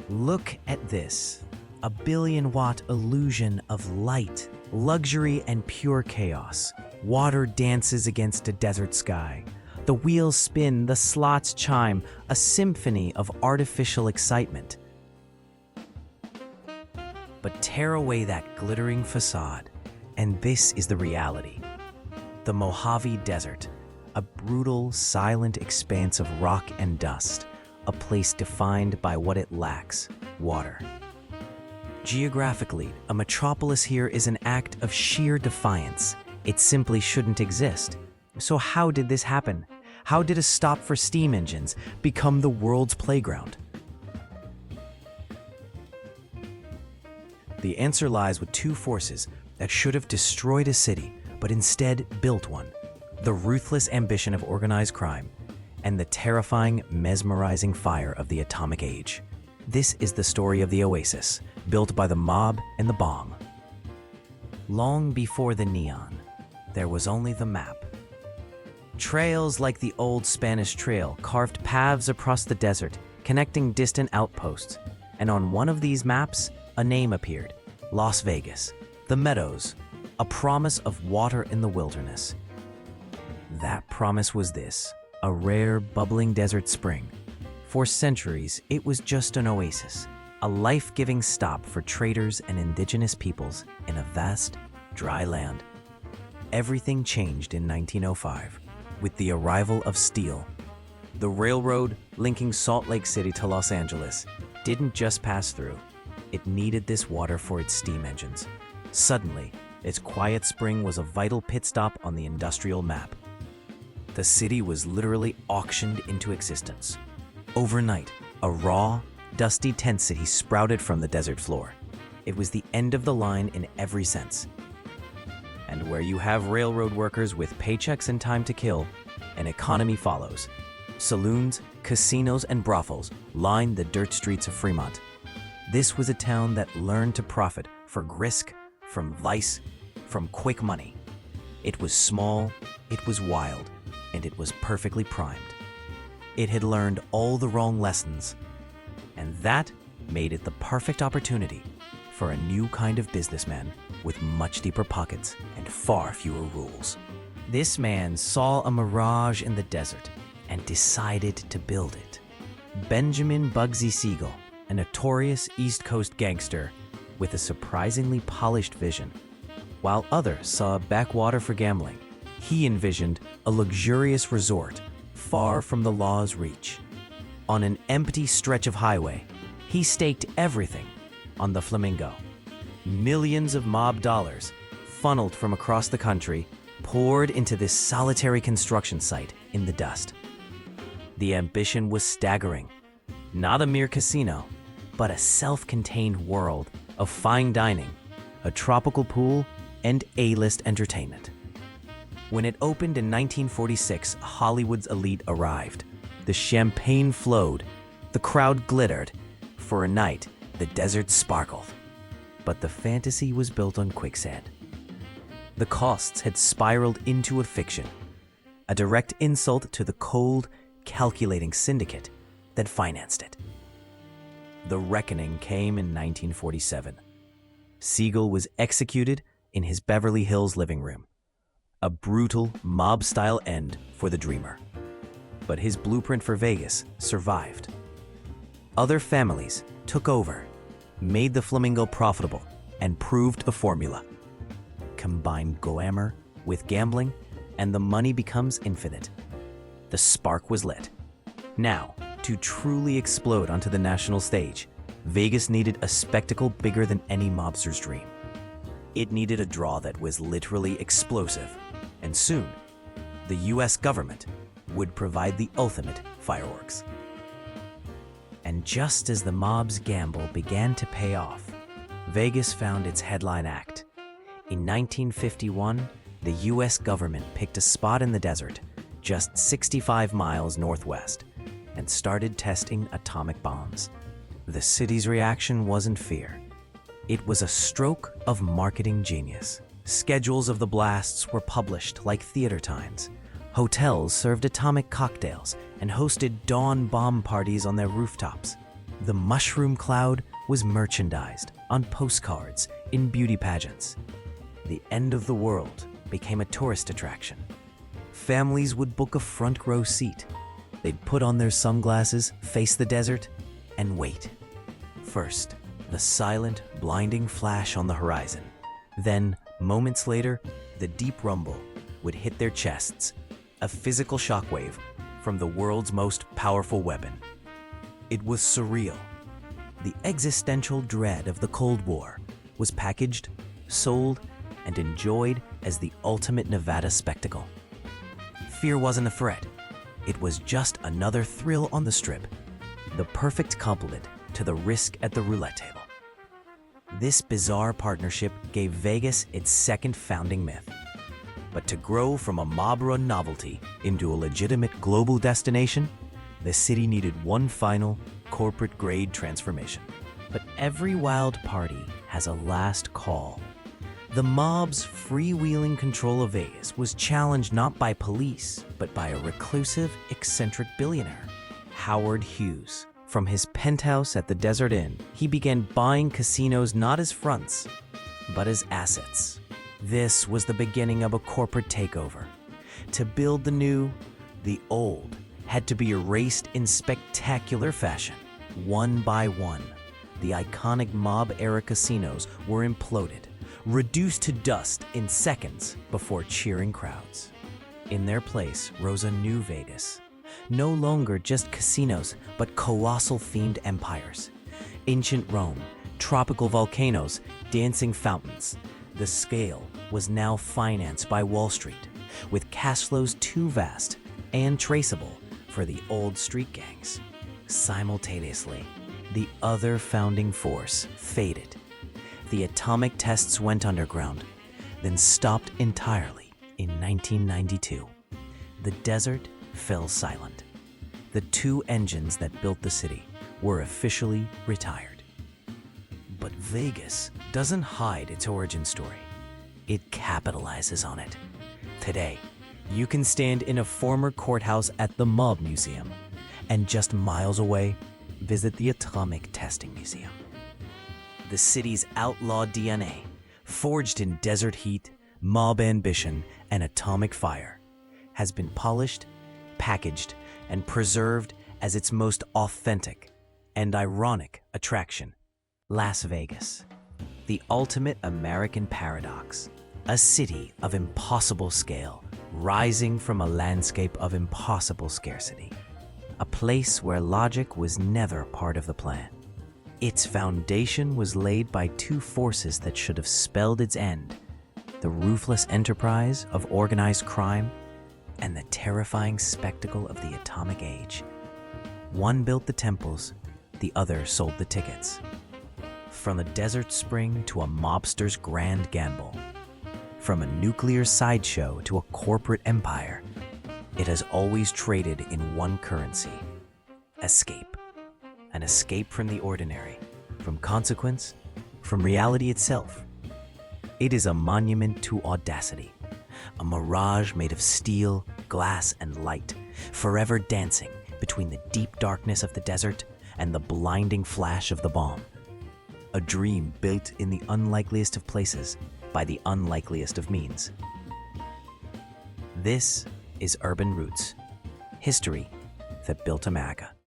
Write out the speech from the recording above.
Look at this. A billion-watt illusion of light, luxury, and pure chaos. Water dances against a desert sky. The wheels spin, the slots chime, a symphony of artificial excitement. But tear away that glittering facade, and this is the reality. The Mojave Desert, a brutal, silent expanse of rock and dust, a place defined by what it lacks: water. Geographically, a metropolis here is an act of sheer defiance. It simply shouldn't exist. So how did this happen? How did a stop for steam engines become the world's playground? The answer lies with two forces that should have destroyed a city, but instead built one: the ruthless ambition of organized crime and the terrifying, mesmerizing fire of the atomic age. This is the story of the oasis, built by the mob and the bomb. Long before the neon, there was only the map. Trails like the old Spanish Trail carved paths across the desert, connecting distant outposts. And on one of these maps, a name appeared: Las Vegas, the Meadows, a promise of water in the wilderness. That promise was this: a rare, bubbling desert spring. For centuries, it was just an oasis, a life-giving stop for traders and indigenous peoples in a vast, dry land. Everything changed in 1905 with the arrival of steel. The railroad linking Salt Lake City to Los Angeles didn't just pass through. It needed this water for its steam engines. Suddenly, its quiet spring was a vital pit stop on the industrial map. The city was literally auctioned into existence. Overnight, a raw, dusty tent city sprouted from the desert floor. It was the end of the line in every sense. And where you have railroad workers with paychecks and time to kill, an economy follows. Saloons, casinos, and brothels lined the dirt streets of Fremont. This was a town that learned to profit from risk, from vice, from quick money. It was small, it was wild, and it was perfectly primed. It had learned all the wrong lessons, and that made it the perfect opportunity for a new kind of businessman with much deeper pockets and far fewer rules. This man saw a mirage in the desert and decided to build it. Benjamin Bugsy Siegel, a notorious East Coast gangster with a surprisingly polished vision. While others saw a backwater for gambling, he envisioned a luxurious resort far from the law's reach. On an empty stretch of highway, he staked everything on the Flamingo. Millions of mob dollars, funneled from across the country, poured into this solitary construction site in the dust. The ambition was staggering. Not a mere casino, but a self-contained world of fine dining, a tropical pool, and A-list entertainment. When it opened in 1946, Hollywood's elite arrived. The champagne flowed, the crowd glittered. For a night, the desert sparkled. But the fantasy was built on quicksand. The costs had spiraled into a fiction, a direct insult to the cold, calculating syndicate that financed it. The reckoning came in 1947. Siegel was executed in his Beverly Hills living room. A brutal, mob-style end for the dreamer. But his blueprint for Vegas survived. Other families took over, made the Flamingo profitable, and proved the formula. Combine glamour with gambling, and the money becomes infinite. The spark was lit. Now, to truly explode onto the national stage, Vegas needed a spectacle bigger than any mobster's dream. It needed a draw that was literally explosive, and soon, the US government would provide the ultimate fireworks. And just as the mob's gamble began to pay off, Vegas found its headline act. In 1951, the US government picked a spot in the desert, just 65 miles northwest, and started testing atomic bombs. The city's reaction wasn't fear. It was a stroke of marketing genius. Schedules of the blasts were published like theater times. Hotels served atomic cocktails and hosted dawn bomb parties on their rooftops. The mushroom cloud was merchandised on postcards in beauty pageants. The end of the world became a tourist attraction. Families would book a front row seat. They'd put on their sunglasses, face the desert, and wait. First, the silent, blinding flash on the horizon. Then, moments later, the deep rumble would hit their chests, a physical shockwave from the world's most powerful weapon. It was surreal. The existential dread of the Cold War was packaged, sold, and enjoyed as the ultimate Nevada spectacle. Fear wasn't a threat. It was just another thrill on the strip, the perfect complement to the risk at the roulette table. This bizarre partnership gave Vegas its second founding myth. But to grow from a mob-run novelty into a legitimate global destination, the city needed one final, corporate-grade transformation. But every wild party has a last call. The mob's freewheeling control of Vegas was challenged not by police, but by a reclusive, eccentric billionaire, Howard Hughes. From his penthouse at the Desert Inn, he began buying casinos not as fronts, but as assets. This was the beginning of a corporate takeover. To build the new, the old had to be erased in spectacular fashion. One by one, the iconic mob-era casinos were imploded, reduced to dust in seconds before cheering crowds. In their place rose a new Vegas. No longer just casinos, but colossal-themed empires. Ancient Rome, tropical volcanoes, dancing fountains. The scale was now financed by Wall Street, with cash flows too vast and traceable for the old street gangs. Simultaneously, the other founding force faded. The atomic tests went underground, then stopped entirely in 1992. The desert fell silent. The two engines that built the city were officially retired. But Vegas doesn't hide its origin story. It capitalizes on it. Today, you can stand in a former courthouse at the Mob Museum, and just miles away, visit the Atomic Testing Museum. The city's outlaw DNA, forged in desert heat, mob ambition, and atomic fire, has been polished, packaged, and preserved as its most authentic and ironic attraction, Las Vegas, the ultimate American paradox, a city of impossible scale, rising from a landscape of impossible scarcity, a place where logic was never part of the plan. Its foundation was laid by two forces that should have spelled its end: the ruthless enterprise of organized crime and the terrifying spectacle of the atomic age. One built the temples, the other sold the tickets. From a desert spring to a mobster's grand gamble, from a nuclear sideshow to a corporate empire, it has always traded in one currency: escape. An escape from the ordinary, from consequence, from reality itself. It is a monument to audacity, a mirage made of steel, glass, and light, forever dancing between the deep darkness of the desert and the blinding flash of the bomb. A dream built in the unlikeliest of places by the unlikeliest of means. This is Urban Roots, history that built America.